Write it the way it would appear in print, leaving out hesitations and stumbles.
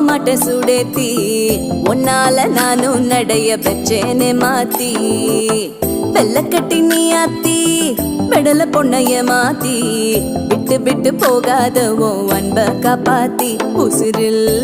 மாட்ட சுடேத்தி உன்னால நானும் நடைய பெற்றேனே மாத்தி வெள்ள கட்டி நீ ஆத்தி பெடல பொண்ணைய மாத்தி விட்டு விட்டு போகாத உன் அன்ப காப்பாத்தி உசிரில்